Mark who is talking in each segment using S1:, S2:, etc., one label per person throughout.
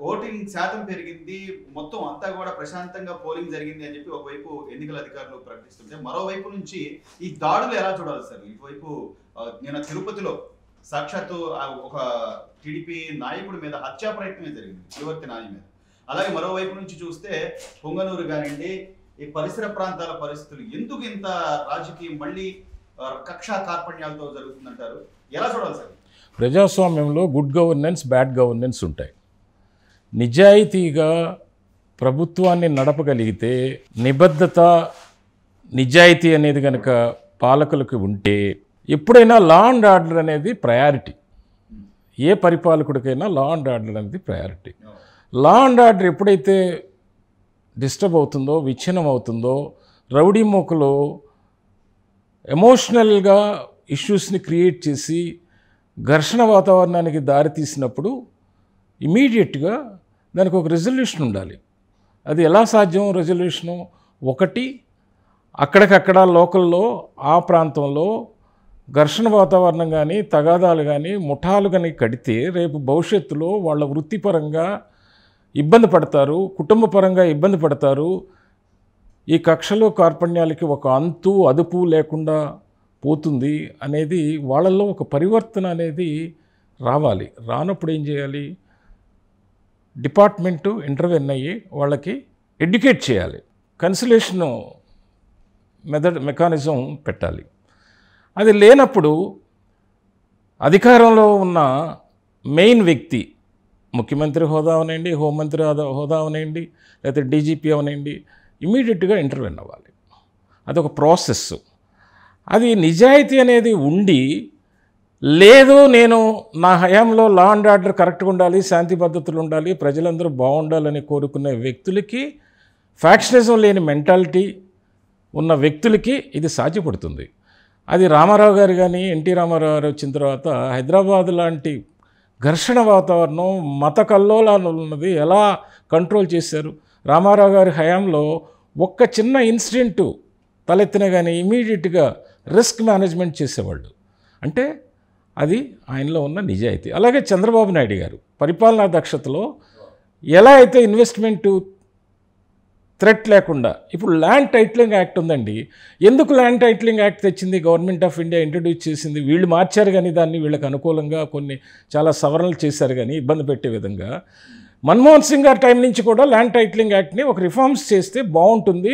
S1: Voting శాతం పెరిగింది. మొత్తం అంతా కూడా ప్రశాంతంగా పోలింగ్ జరిగింది అని చెప్పి ఒకవైపు ఎన్నికల అధికారులు ప్రకటిస్తుంటే, మరోవైపు నుంచి ఈ దాడులు ఎలా చూడాలి సార్? ఇటువైపు నిన్న తిరుపతిలో సాక్షాత్తు ఒక టీడీపీ నాయకుడి మీద హత్యా ప్రయత్నమే జరిగింది, యువర్తి నాని మీద. అలాగే మరోవైపు నుంచి చూస్తే పొంగనూరు కానివ్వండి, ఈ పరిసర ప్రాంతాల పరిస్థితులు ఎందుకు ఇంత రాజకీయం మళ్ళీ కక్షా కార్పణ్యాలతో జరుగుతుందంటారు? ఎలా చూడాలి సార్?
S2: ప్రజాస్వామ్యంలో గుడ్ గవర్నెన్స్, బ్యాడ్ గవర్నెన్స్ ఉంటాయి. నిజాయితీగా ప్రభుత్వాన్ని నడపగలిగితే, నిబద్ధత నిజాయితీ అనేది కనుక పాలకులకు ఉంటే, ఎప్పుడైనా లా అండ్ ఆర్డర్ అనేది ప్రయారిటీ. ఏ పరిపాలకుడికైనా లా అండ్ ఆర్డర్ అనేది ప్రయారిటీ. లా అండ్ ఆర్డర్ ఎప్పుడైతే డిస్టర్బ్ అవుతుందో, విచ్ఛిన్నం అవుతుందో, రౌడీ మోకలో ఎమోషనల్గా ఇష్యూస్ని క్రియేట్ చేసి ఘర్షణ వాతావరణానికి దారితీసినప్పుడు ఇమీడియట్గా దానికి ఒక రెజల్యూషన్ ఉండాలి. అది ఎలా సాధ్యం? రెజల్యూషను ఒకటి, అక్కడికక్కడ లోకల్లో ఆ ప్రాంతంలో ఘర్షణ వాతావరణం కానీ, తగాదాలు కానీ, ముఠాలు కానీ కడితే రేపు భవిష్యత్తులో వాళ్ళ వృత్తిపరంగా ఇబ్బంది పడతారు, కుటుంబపరంగా ఇబ్బంది పడతారు. ఈ కక్షలు కార్పణ్యాలకి ఒక అంతు అదుపు లేకుండా పోతుంది అనేది వాళ్ళల్లో ఒక పరివర్తన అనేది రావాలి. రానప్పుడు ఏం చేయాలి? డిపార్ట్మెంటు ఇంటర్వెన్ అయ్యి వాళ్ళకి ఎడ్యుకేట్ చేయాలి. కన్సిలేషన్ మెకానిజం పెట్టాలి. అది లేనప్పుడు అధికారంలో ఉన్న మెయిన్ వ్యక్తి, ముఖ్యమంత్రి హోదా అవనండి, హోంమంత్రి హోదా అవనండి, లేకపోతే డీజీపీ అవనండి, ఇమీడియట్గా ఇంటర్వెన్ అవ్వాలి. అదొక ప్రాసెస్. అది నిజాయితీ అనేది ఉండి, లేదు నేను నా హయాంలో లా అండ్ ఆర్డర్ కరెక్ట్గా ఉండాలి, శాంతి భద్రతలు ఉండాలి, ప్రజలందరూ బాగుండాలని కోరుకునే వ్యక్తులకి, ఫ్యాక్షనిజం లేని మెంటాలిటీ ఉన్న వ్యక్తులకి ఇది సాధ్యపడుతుంది. అది రామారావు గారు కానీ, ఎన్టీ రామారావు గారు వచ్చిన తర్వాత హైదరాబాద్ లాంటి ఘర్షణ వాతావరణం, మత కల్లోలాలు ఉన్నది ఎలా కంట్రోల్ చేశారు? రామారావు గారి హయాంలో ఒక్క చిన్న ఇన్సిడెంటు తలెత్తిన కానీ ఇమీడియట్గా రిస్క్ మేనేజ్మెంట్ చేసేవాళ్ళు. అంటే అది ఆయనలో ఉన్న నిజాయితీ. అలాగే చంద్రబాబు నాయుడు గారు పరిపాలనా దక్షతలో ఎలా అయితే ఇన్వెస్ట్మెంటు థ్రెట్ లేకుండా, ఇప్పుడు ల్యాండ్ టైటిలింగ్ యాక్ట్ ఉందండి. ఎందుకు ల్యాండ్ టైటిలింగ్ యాక్ట్ తెచ్చింది గవర్నమెంట్ ఆఫ్ ఇండియా, ఇంట్రడ్యూస్ చేసింది? వీళ్ళు మార్చారు కానీ దాన్ని, వీళ్ళకి అనుకూలంగా కొన్ని చాలా సవరణలు చేశారు కానీ ఇబ్బంది పెట్టే విధంగా. మన్మోహన్ సింగ్ గారి టైం నుంచి కూడా ల్యాండ్ టైటిలింగ్ యాక్ట్ని ఒక రిఫార్మ్స్ చేస్తే బాగుంటుంది,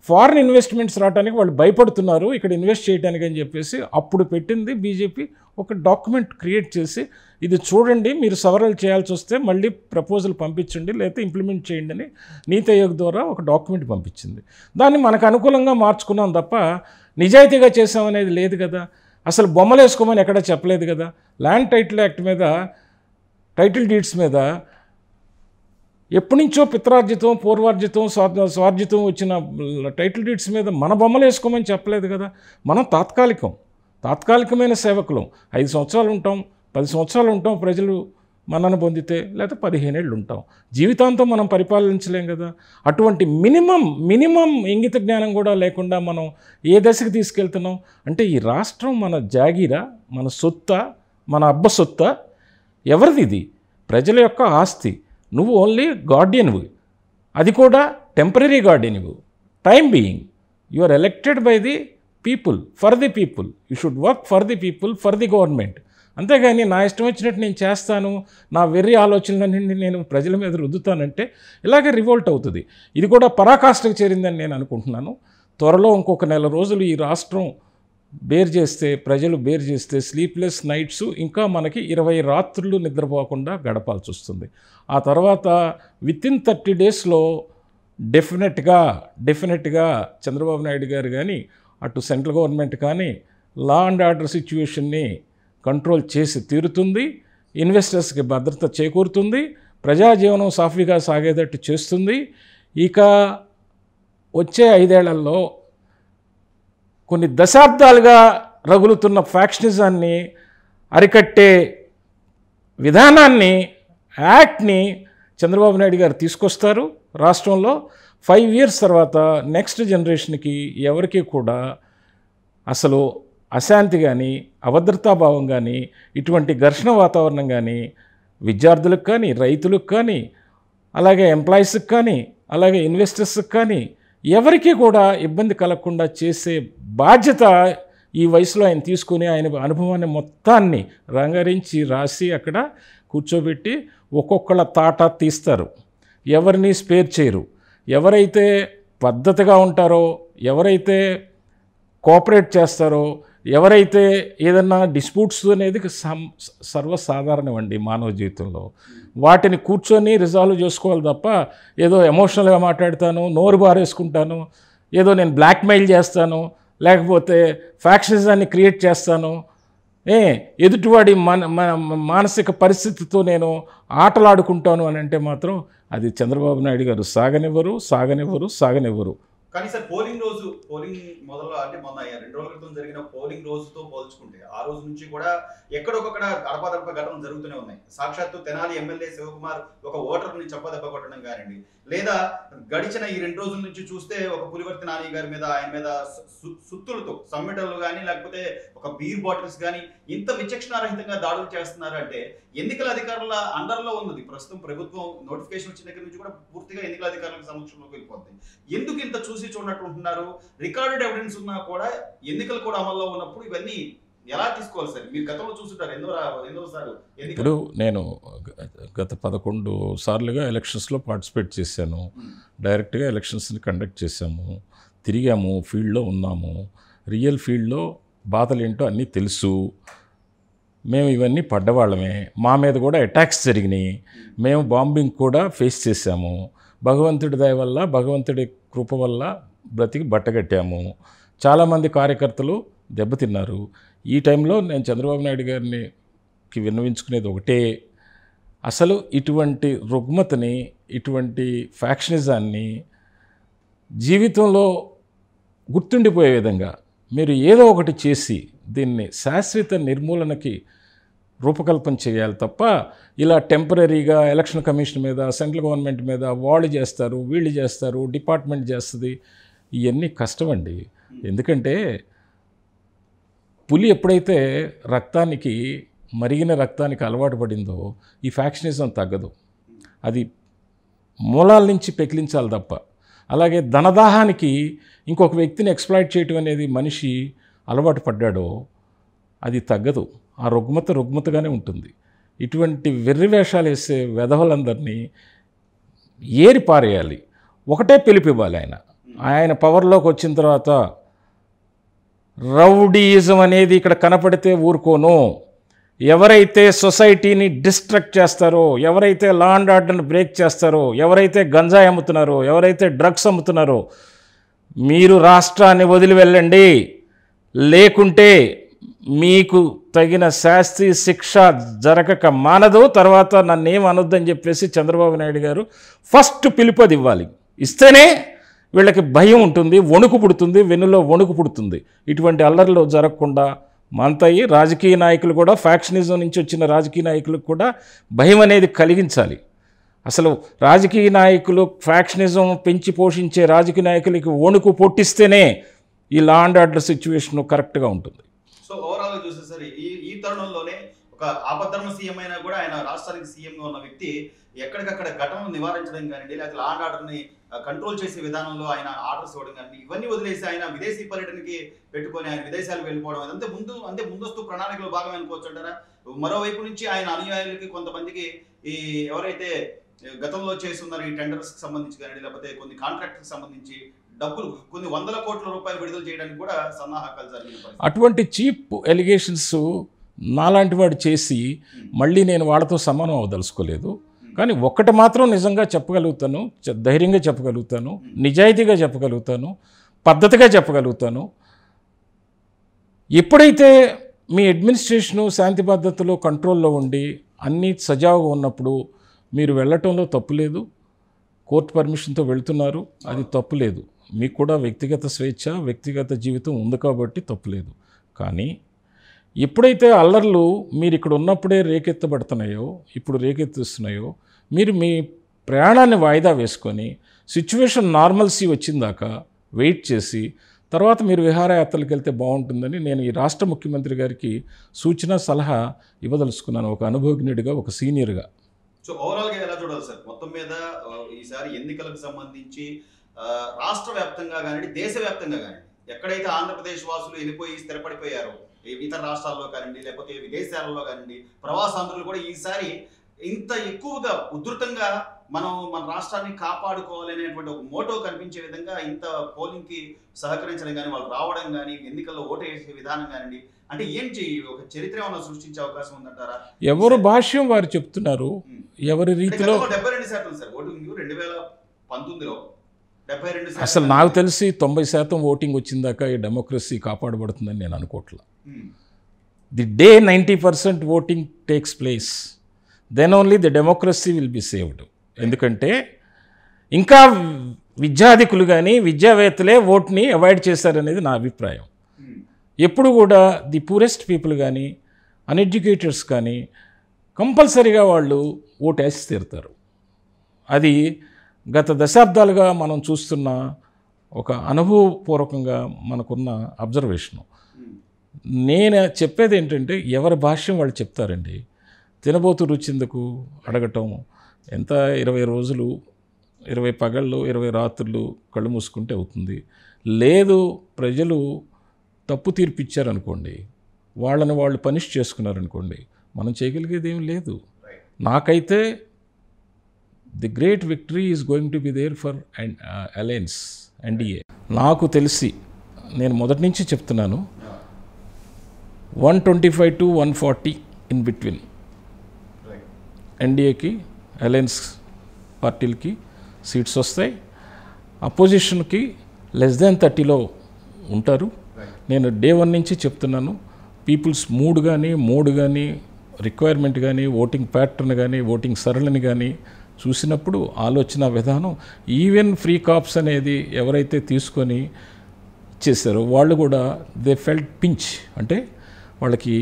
S2: ఫారిన్ ఇన్వెస్ట్మెంట్స్ రావడానికి వాళ్ళు భయపడుతున్నారు ఇక్కడ ఇన్వెస్ట్ చేయడానికి అని చెప్పేసి అప్పుడు పెట్టింది బీజేపీ. ఒక డాక్యుమెంట్ క్రియేట్ చేసి ఇది చూడండి, మీరు సవరణలు చేయాల్సి వస్తే మళ్ళీ ప్రపోజల్ పంపించండి, లేకపోతే ఇంప్లిమెంట్ చేయండి అని నీతి ఆయోగ్ ద్వారా ఒక డాక్యుమెంట్ పంపించింది. దాన్ని మనకు అనుకూలంగా మార్చుకున్నాం తప్ప నిజాయితీగా చేసామనేది లేదు కదా. అసలు బొమ్మలు వేసుకోమని ఎక్కడా చెప్పలేదు కదా. ల్యాండ్ టైటిల్ యాక్ట్ మీద, టైటిల్ డీడ్స్ మీద ఎప్పటి నుంచో పిత్రార్జితం, పూర్వార్జితం, స్వార్జితం వచ్చిన టైటిల్ డీడ్స్ మీద మన బొమ్మలు వేసుకోమని చెప్పలేదు కదా. మనం తాత్కాలికమైన సేవకులం. 5 సంవత్సరాలు ఉంటాం, 10 సంవత్సరాలు ఉంటాం, ప్రజలు మనను పొందితే, లేకపోతే 15 ఏళ్ళు ఉంటాం. జీవితాంతం మనం పరిపాలించలేం కదా. అటువంటి మినిమం ఇంగిత జ్ఞానం కూడా లేకుండా మనం ఏ దశకు తీసుకెళ్తున్నాం అంటే, ఈ రాష్ట్రం మన జాగీరా, మన సొత్త, మన అబ్బ సొత్త, ఎవరిది? ఇది ప్రజల యొక్క ఆస్తి. నువ్వు ఓన్లీ గార్డియన్వి, అది కూడా టెంపరీ గార్డియన్వి. Time being you are elected by the people, for the people. You should work for the people, for the government. అంతేగాని నా ఇష్టం వచ్చినట్టు నేను చేస్తాను, నా వెర్రి ఆలోచనలన్నింటినీ నేను ప్రజల మీద రుద్దుతానంటే ఇలాగే రివోల్ట్ అవుతుంది. ఇది కూడా పరాకాష్ఠకు చేరిందని నేను అనుకుంటున్నాను. త్వరలో ఇంకొక నెల రోజులు ఈ రాష్ట్రం ప్రజలు బేర్ చేస్తే స్లీప్లెస్ నైట్స్, ఇంకా మనకి 20 రాత్రులు నిద్రపోకుండా గడపాల్సి వస్తుంది. ఆ తర్వాత వితిన్ 30 డేస్లో డెఫినెట్గా చంద్రబాబు నాయుడు గారు కానీ, అటు సెంట్రల్ గవర్నమెంట్ కానీ లా అండ్ ఆర్డర్ సిచ్యువేషన్ని కంట్రోల్ చేసి తీరుతుంది, ఇన్వెస్టర్స్కి భద్రత చేకూరుతుంది, ప్రజాజీవనం సాఫీగా సాగేటట్టు చేస్తుంది. ఇక వచ్చే 5 ఏళ్లలో కొన్ని దశాబ్దాలుగా రగులుతున్న ఫ్యాక్షనిజాన్ని అరికట్టే విధానాన్ని, యాక్ట్ని చంద్రబాబు నాయుడు గారు తీసుకొస్తారు రాష్ట్రంలో. 5 years తర్వాత నెక్స్ట్ జనరేషన్కి ఎవరికి కూడా అసలు అశాంతి కానీ, అభద్రతాభావం కానీ, ఇటువంటి ఘర్షణ వాతావరణం కానీ విద్యార్థులకు కానీ, రైతులకు కానీ, అలాగే ఎంప్లాయీస్కి కానీ, అలాగే ఇన్వెస్టర్స్కి కానీ ఎవరికీ కూడా ఇబ్బంది కలగకుండా చేసే బాధ్యత ఈ వయసులో ఆయన తీసుకుని ఆయన అనుభవాన్ని మొత్తాన్ని రంగరించి రాసి అక్కడ కూర్చోబెట్టి ఒక్కొక్కళ్ళ తాట తీస్తారు. ఎవరిని స్పేర్ చేయరు. ఎవరైతే పద్ధతిగా ఉంటారో, ఎవరైతే కోఆపరేట్ చేస్తారో, ఎవరైతే ఏదన్నా డిస్ప్యూట్స్ అనేది సర్వసాధారణం అండి మానవ జీవితంలో. వాటిని కూర్చొని రిజాల్వ్ చేసుకోవాలి తప్ప ఏదో ఎమోషనల్గా మాట్లాడతాను, నోరు బారేసుకుంటాను, ఏదో నేను బ్లాక్మెయిల్ చేస్తాను, లేకపోతే ఫ్యాక్షనిజాన్ని క్రియేట్ చేస్తాను, ఎదుటివాడి మానసిక పరిస్థితితో నేను ఆటలాడుకుంటాను అని అంటే మాత్రం అది చంద్రబాబు నాయుడు గారు సాగనివ్వరు.
S1: కానీ సార్ పోలింగ్ మొదలు అంటే మొన్న 2 రోజుల క్రితం జరిగిన పోలింగ్ రోజుతో పోల్చుకుంటే ఆ రోజు నుంచి కూడా ఎక్కడొకక్కడ అడపాదడప ఘటనలు జరుగుతూనే ఉన్నాయి. సాక్షాత్తు తెనాలి ఎమ్మెల్యే శివకుమార్ ఒక ఓటర్ని చెప్పదెబ్బ కొట్టడం కానివ్వండి, లేదా గడిచిన ఈ 2 రోజుల నుంచి చూస్తే ఒక పులివర్తి నాని గారి మీద, ఆయన మీద సుత్తులతో సమ్మెటలు కానీ, లేకపోతే ఒక బీర్ బాటిల్స్ కానీ ఇంత విచక్షణారహితంగా దాడులు చేస్తున్నారు అంటే ఎన్నికల అధికారుల అండర్లో ఉన్నది ప్రస్తుతం ప్రభుత్వం. నోటిఫికేషన్ వచ్చిన దగ్గర నుంచి కూడా పూర్తిగా ఎన్నికల అధికారులకు సమక్షంలోకి వెళ్ళిపోతుంది. ఎందుకు ఇంత చూసి చూడనట్టు ఉంటున్నారు? రికార్డెడ్ ఎవిడెన్స్ ఉన్నా కూడా ఎన్నికలు కూడా అమల్లో ఉన్నప్పుడు ఇవన్నీ ఎలా తీసుకోవాలి సార్? మీరు గతంలో చూస్తుంటారు ఎన్నోసార్లు.
S2: ఇప్పుడు నేను గత 11 సార్లుగా ఎలక్షన్స్లో పార్టిసిపేట్ చేశాను. డైరెక్ట్గా ఎలక్షన్స్ని కండక్ట్ చేశాము, తిరిగాము, ఫీల్డ్లో ఉన్నాము. రియల్ ఫీల్డ్లో బాధలు ఏంటో అన్నీ తెలుసు. మేము ఇవన్నీ పడ్డవాళ్ళమే. మా మీద కూడా అటాక్స్ జరిగినాయి. మేము బాంబింగ్ కూడా ఫేస్ చేశాము. భగవంతుడి దయ వల్ల, భగవంతుడి కృప వల్ల బ్రతికి బట్టగట్టాము. చాలామంది కార్యకర్తలు దెబ్బతిన్నారు. ఈ టైంలో నేను చంద్రబాబు నాయుడు గారిని విన్నవించుకునేది ఒకటే, అసలు ఇటువంటి రుగ్మతని, ఇటువంటి ఫ్యాక్షనిజాన్ని జీవితంలో గుర్తుండిపోయే విధంగా మీరు ఏదో ఒకటి చేసి దీన్ని శాశ్వత నిర్మూలనకి రూపకల్పన చేయాలి తప్ప ఇలా టెంపరీగా ఎలక్షన్ కమిషన్ మీద, సెంట్రల్ గవర్నమెంట్ మీద వాళ్ళు చేస్తారు, వీళ్ళు చేస్తారు, డిపార్ట్మెంట్ చేస్తుంది, ఇవన్నీ కష్టమండి. ఎందుకంటే పులి ఎప్పుడైతే మరిగిన రక్తానికి అలవాటు పడిందో ఈ ఫ్యాక్షనిజం తగ్గదు. అది మూలాల నుంచి పెకిలించాలి తప్ప. అలాగే ధనదాహానికి ఇంకొక వ్యక్తిని ఎక్స్ప్లాయిట్ చేయటం అనేది మనిషి అలవాటు పడ్డాడో అది తగ్గదు. ఆ రుగ్మతగానే ఉంటుంది. ఇటువంటి వెర్రి వేషాలు వేసే వెధవలందరినీ ఏరి పారేయాలి. ఒకటే పిలిపివ్వాలి. ఆయన పవర్లోకి వచ్చిన తర్వాత రౌడీయిజం అనేది ఇక్కడ కనపడితే ఊరుకోను. ఎవరైతే సొసైటీని డిస్ట్రక్ట్ చేస్తారో, ఎవరైతే లా అండ్ ఆర్డర్ని బ్రేక్ చేస్తారో, ఎవరైతే గంజాయి అమ్ముతున్నారో, ఎవరైతే డ్రగ్స్ అమ్ముతున్నారో మీరు రాష్ట్రాన్ని వదిలి వెళ్ళండి. లేకుంటే మీకు తగిన శాస్తి శిక్ష జరగక మానదు. తర్వాత నన్నేం అనొద్దని చెప్పేసి చంద్రబాబు నాయుడు గారు ఫస్ట్ పిలుపది ఇవ్వాలి. ఇస్తేనే వీళ్ళకి భయం ఉంటుంది, వణుకు పుడుతుంది, వెన్నులో వణుకు పుడుతుంది. ఇటువంటి అల్లర్లు జరగకుండా మంతయ్యి రాజకీయ నాయకులు కూడా, ఫ్యాక్షనిజం నుంచి వచ్చిన రాజకీయ నాయకులకు కూడా భయం అనేది కలిగించాలి. అసలు రాజకీయ నాయకులు ఫ్యాక్షనిజం పెంచి పోషించే రాజకీయ నాయకులకి వణుకు పొట్టిస్తేనే ఈ లా అండ్ ఆర్డర్ సిచ్యువేషన్ కరెక్ట్గా ఉంటుంది.
S1: సో ఓవరాల్గా చూస్తే సార్ ఈ తరుణంలోనే ఒక ఆపద్ధర్మ సీఎం అయినా కూడా ఆయన రాష్ట్రానికి సీఎంగా ఉన్న వ్యక్తి ఎక్కడికక్కడ ఘటనలు నివారించడం కానివ్వండి, లేకపోతే లా అండ్ ఆర్డర్ని కంట్రోల్ చేసే విధానంలో ఆయన ఆర్డర్స్ ఇవ్వడం కానీ ఇవన్నీ వదిలేసి ఆయన విదేశీ పర్యటనకి పెట్టుకొని ఆయన విదేశాలకు వెళ్ళిపోవడం అంటే ముందస్తు ప్రణాళికలో భాగం అనుకోవచ్చు అంటారా? మరోవైపు నుంచి ఆయన అనుయాయులకి కొంతమందికి ఈ ఎవరైతే గతంలో చేస్తున్నారు ఈ టెండర్స్కి సంబంధించి కానీ, లేకపోతే కొన్ని కాంట్రాక్ట్కి సంబంధించి డబ్బులు కొన్ని 100 కోట్ల రూపాయలు విడుదల చేయడానికి కూడా సన్నాహకాలు జరిగిన
S2: అటువంటి చీప్ ఎలిగేషన్స్ నాలాంటి వాడు చేసి మళ్ళీ నేను వాళ్ళతో సమానం అవదలుచుకోలేదు. కానీ ఒక్కటి మాత్రం నిజంగా చెప్పగలుగుతాను, ధైర్యంగా చెప్పగలుగుతాను, నిజాయితీగా చెప్పగలుగుతాను, పద్ధతిగా చెప్పగలుగుతాను. ఎప్పుడైతే మీ అడ్మినిస్ట్రేషను శాంతి భద్రతలో కంట్రోల్లో ఉండి అన్నీ సజావుగా ఉన్నప్పుడు మీరు వెళ్ళటంలో తప్పులేదు. కోర్టు పర్మిషన్తో వెళ్తున్నారు, అది తప్పులేదు. మీకు కూడా వ్యక్తిగత స్వేచ్ఛ, వ్యక్తిగత జీవితం ఉంది కాబట్టి తప్పులేదు. కానీ ఎప్పుడైతే అల్లర్లు మీరు ఇక్కడ ఉన్నప్పుడే రేకెత్తబడుతున్నాయో, ఇప్పుడు రేకెత్తిస్తున్నాయో, మీరు మీ ప్రయాణాన్ని వాయిదా వేసుకొని సిచ్యువేషన్ నార్మల్సీ వచ్చిందాకా వెయిట్ చేసి తర్వాత మీరు విహారయాత్రలకు వెళ్తే బాగుంటుందని నేను ఈ రాష్ట్ర ముఖ్యమంత్రి గారికి సూచన సలహా ఇవ్వదలుచుకున్నాను, ఒక అనుభవజ్ఞుడిగా, ఒక సీనియర్గా.
S1: సో ఓవరాల్గా ఎలా చూడాలి సార్ మొత్తం మీద ఈసారి ఎన్నికలకు సంబంధించి రాష్ట్ర వ్యాప్తంగా కానివ్వండి, దేశవ్యాప్తంగా కానివ్వండి, ఎక్కడైతే ఆంధ్రప్రదేశ్ వాసులు వెళ్ళిపోయి స్థిరపడిపోయారో ఇతర రాష్ట్రాల్లో కానివ్వండి, లేకపోతే విదేశాలలో కానివ్వండి, ప్రవాసాంధ్రులు కూడా ఈసారి ఇంత ఎక్కువగా ఉధృతంగా మన రాష్ట్రాన్ని కాపాడుకోవాలి అనేటువంటి ఒక మోటో కనిపించే విధంగా ఇంత పోలింగ్కి సహకరించడం కానీ, వాళ్ళు రావడం కానీ, ఎన్నికల్లో ఓటు వేసే విధానం కానివ్వండి, అంటే ఏంటి ఒక చరిత్ర ఏమైనా సృష్టించే అవకాశం ఉందంటారా?
S2: ఎవరు భాష్యం వారు చెప్తున్నారు, ఎవరి రీతిలో.
S1: 72% సార్ ఓటింగ్ 2019లో 72%.
S2: అసలు నాకు తెలిసి 90% ఓటింగ్ వచ్చిందాక ఈ డెమోక్రసీ కాపాడబడుతుందని నేను అనుకోవట్లా. The day 90% voting takes place, then only the democracy will be saved. ఎందుకంటే ఇంకా విద్యాధికులు కానీ విద్యావేత్తలే ఓట్ని అవాయిడ్ చేశారనేది నా అభిప్రాయం. ఎప్పుడు కూడా ది పూరెస్ట్ పీపుల్ కానీ, అన్ఎడ్యుకేటెడ్స్ కానీ కంపల్సరీగా వాళ్ళు ఓటు వేసి తీరుతారు. అది గత దశాబ్దాలుగా మనం చూస్తున్న ఒక అనుభవపూర్వకంగా మనకున్న అబ్జర్వేషను. నేను చెప్పేది ఏంటంటే ఎవరి భాష్యం వాళ్ళు చెప్తారండి. తినబోతు రుచిందుకు అడగటం, ఎంత 20 రోజులు 20 పగళ్ళు 20 రాత్రులు కళ్ళు మూసుకుంటే అవుతుంది. లేదు ప్రజలు తప్పు తీర్పిచ్చారనుకోండి, వాళ్ళని వాళ్ళు పనిష్ చేసుకున్నారనుకోండి, మనం చేయగలిగేది ఏం లేదు. నాకైతే the great victory is going to be there for alliance NDA. నాకు తెలిసి నేను మొదటి నుంచి చెప్తున్నాను 125 to 140 ఇన్ బిట్వీన్ ఎన్డీఏకి, అలయన్స్ పార్టీలకి సీట్స్ వస్తాయి. అపోజిషన్కి లెస్ దాన్ 30లో ఉంటారు. నేను డే 1 నుంచి చెప్తున్నాను, పీపుల్స్ మూడ్ కానీ, మోడ్ కానీ, రిక్వైర్మెంట్ కానీ, ఓటింగ్ ప్యాటర్న్ కానీ, ఓటింగ్ సరళిని కానీ చూసినప్పుడు ఆలోచన విధానం, ఈవెన్ ఫ్రీ కాప్స్ అనేది ఎవరైతే తీసుకొని ఇచ్చేసారో వాళ్ళు కూడా దే ఫెల్ట్ పించ్. అంటే వాళ్ళకి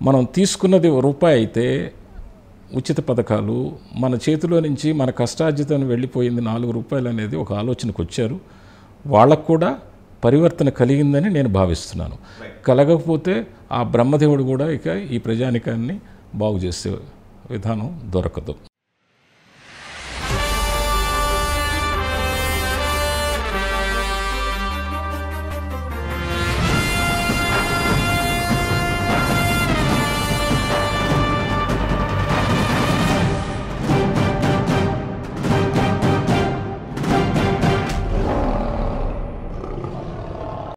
S2: మనం తీసుకున్నది రూపాయి అయితే ఉచిత పథకాలు మన చేతిలో నుంచి మన కష్టార్జితం వెళ్ళిపోయింది 4 రూపాయలు అనేది ఒక ఆలోచనకు వచ్చారు. వాళ్ళకు కూడా పరివర్తన కలిగిందని నేను భావిస్తున్నాను. కలగకపోతే ఆ బ్రహ్మదేవుడు కూడా ఇక ఈ ప్రజానికాన్ని బాగు చేసే విధానం దొరకదు.